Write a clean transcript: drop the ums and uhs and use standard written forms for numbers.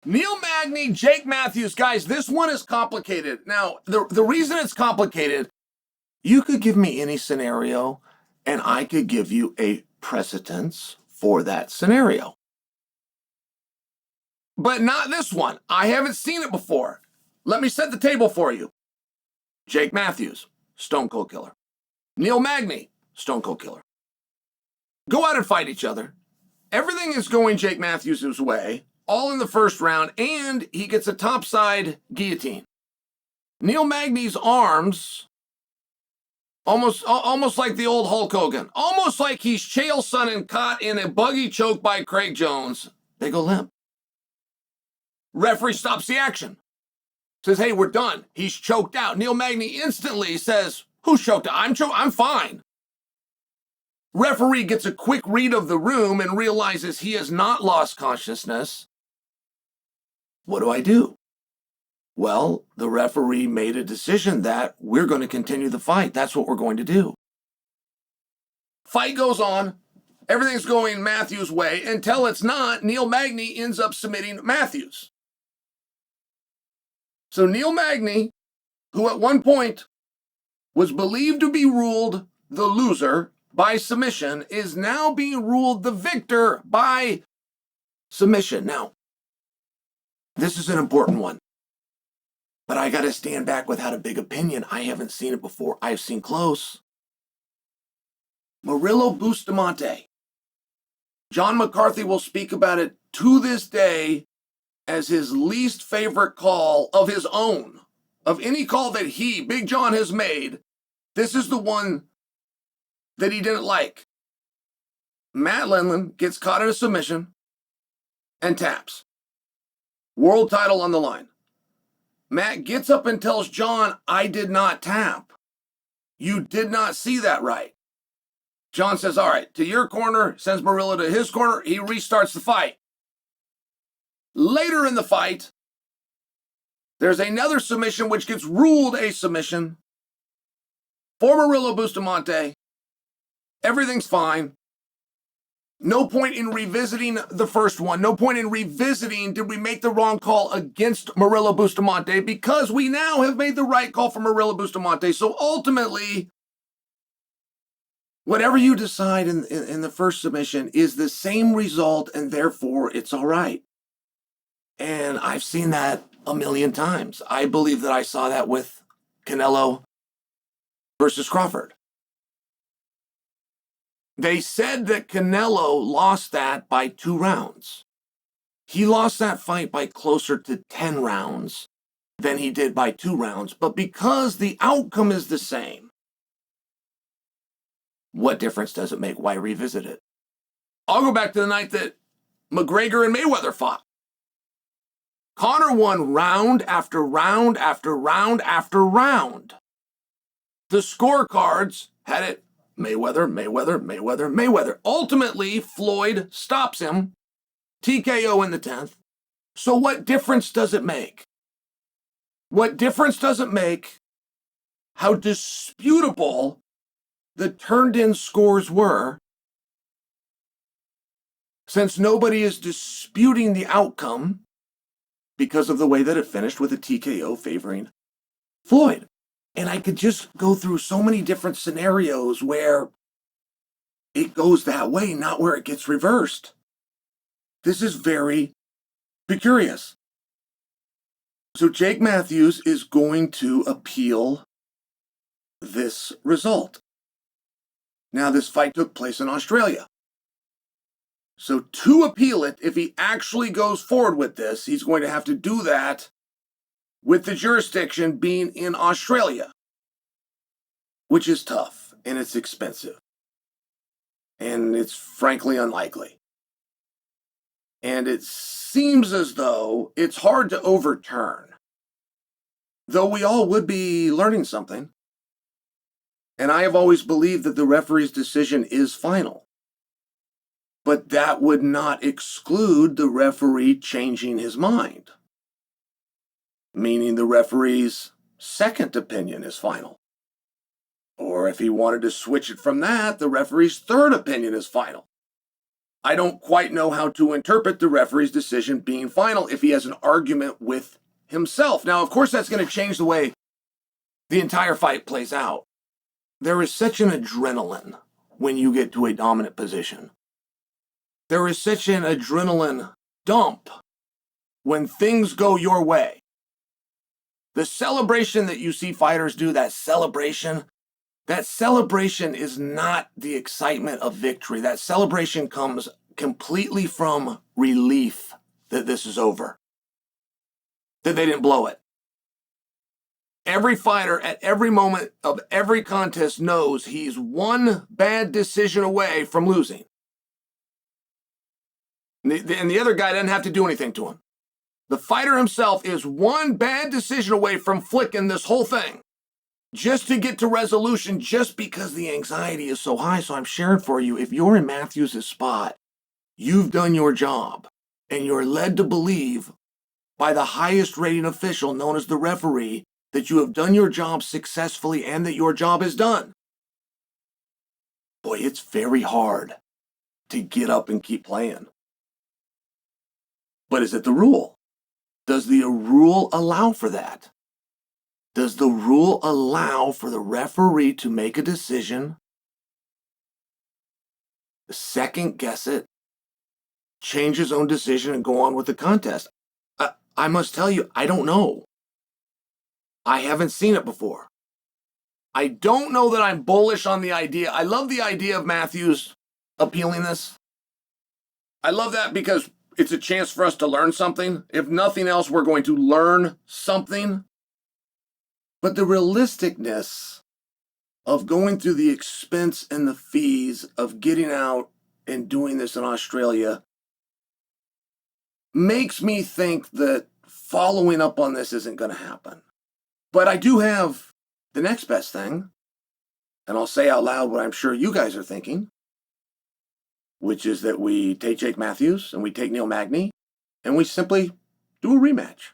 Neil Magny, Jake Matthews. Guys, this one is complicated. Now, the reason it's complicated, you could give me any scenario, and I could give you a precedence for that scenario. But not this one. I haven't seen it before. Let me set the table for you. Jake Matthews, Stone Cold Killer. Neil Magny, Stone Cold Killer. Go out and fight each other. Everything is going Jake Matthews' way, all in the first round, and he gets a topside guillotine. Neil Magny's arms, almost like the old Hulk Hogan, almost like he's Chael Sonnen caught in a buggy choke by Craig Jones. They go limp. Referee stops the action. Says, hey, we're done. He's choked out. Neil Magny instantly says, who's choked out? I'm fine. Referee gets a quick read of the room and realizes he has not lost consciousness. What do? Well, the referee made a decision that we're going to continue the fight. That's what we're going to do. Fight goes on. Everything's going Matthews' way until it's not. Neil Magny ends up submitting Matthews. So Neil Magny, who at one point was believed to be ruled the loser by submission, is now being ruled the victor by submission. Now, this is an important one, but I got to stand back without a big opinion. I haven't seen it before. I've seen close. Murillo Bustamante. John McCarthy will speak about it to this day as his least favorite call of his own. Of any call that Big John, has made, this is the one that he didn't like. Matt Lindland gets caught in a submission and taps. World title on the line. Matt gets up and tells John, I did not tap. You did not see that right. John says, all right, to your corner, sends Murillo to his corner. He restarts the fight. Later in the fight, there's another submission which gets ruled a submission for Murillo Bustamante. Everything's fine. No point in revisiting the first one. No point in revisiting, did we make the wrong call against Murillo Bustamante, because we now have made the right call for Murillo Bustamante. So ultimately, whatever you decide in the first submission is the same result, and therefore it's all right. And I've seen that a million times. I believe that I saw that with Canelo versus Crawford. They said that Canelo lost that by 2 rounds. He lost that fight by closer to 10 rounds than he did by 2 rounds. But because the outcome is the same, what difference does it make? Why revisit it? I'll go back to the night that McGregor and Mayweather fought. Conor won round after round after round after round. The scorecards had it Mayweather. Ultimately, Floyd stops him, TKO in the 10th. So what difference does it make? What difference does it make how disputable the turned-in scores were, since nobody is disputing the outcome because of the way that it finished with a TKO favoring Floyd? And I could just go through so many different scenarios where it goes that way, not where it gets reversed. This is very peculiar. So Jake Matthews is going to appeal this result. Now, this fight took place in Australia. So to appeal it, if he actually goes forward with this, he's going to have to do that with the jurisdiction being in Australia, which is tough and it's expensive. And it's frankly unlikely. And it seems as though it's hard to overturn, though we all would be learning something. And I have always believed that the referee's decision is final. But that would not exclude the referee changing his mind, meaning the referee's second opinion is final. Or if he wanted to switch it from that, the referee's third opinion is final. I don't quite know how to interpret the referee's decision being final if he has an argument with himself. Now, of course, that's going to change the way the entire fight plays out. There is such an adrenaline when you get to a dominant position. There is such an adrenaline dump when things go your way. The celebration that you see fighters do, that celebration is not the excitement of victory. That celebration comes completely from relief that this is over, that they didn't blow it. Every fighter at every moment of every contest knows he's one bad decision away from losing. And the other guy doesn't have to do anything to him. The fighter himself is one bad decision away from flicking this whole thing just to get to resolution, just because the anxiety is so high. So I'm sharing for you, if you're in Matthews' spot, you've done your job, and you're led to believe by the highest rating official, known as the referee, that you have done your job successfully and that your job is done. Boy, it's very hard to get up and keep playing. But is it the rule? Does the rule allow for that? Does the rule allow for the referee to make a decision, second guess it, change his own decision, and go on with the contest? I must tell you, I don't know. I haven't seen it before. I don't know that I'm bullish on the idea. I love the idea of Matthews appealing this. I love that because it's a chance for us to learn something. If nothing else, we're going to learn something. But the realisticness of going through the expense and the fees of getting out and doing this in Australia makes me think that following up on this isn't going to happen. But I do have the next best thing, and I'll say out loud what I'm sure you guys are thinking, which is that we take Jake Matthews and we take Neil Magny and we simply do a rematch.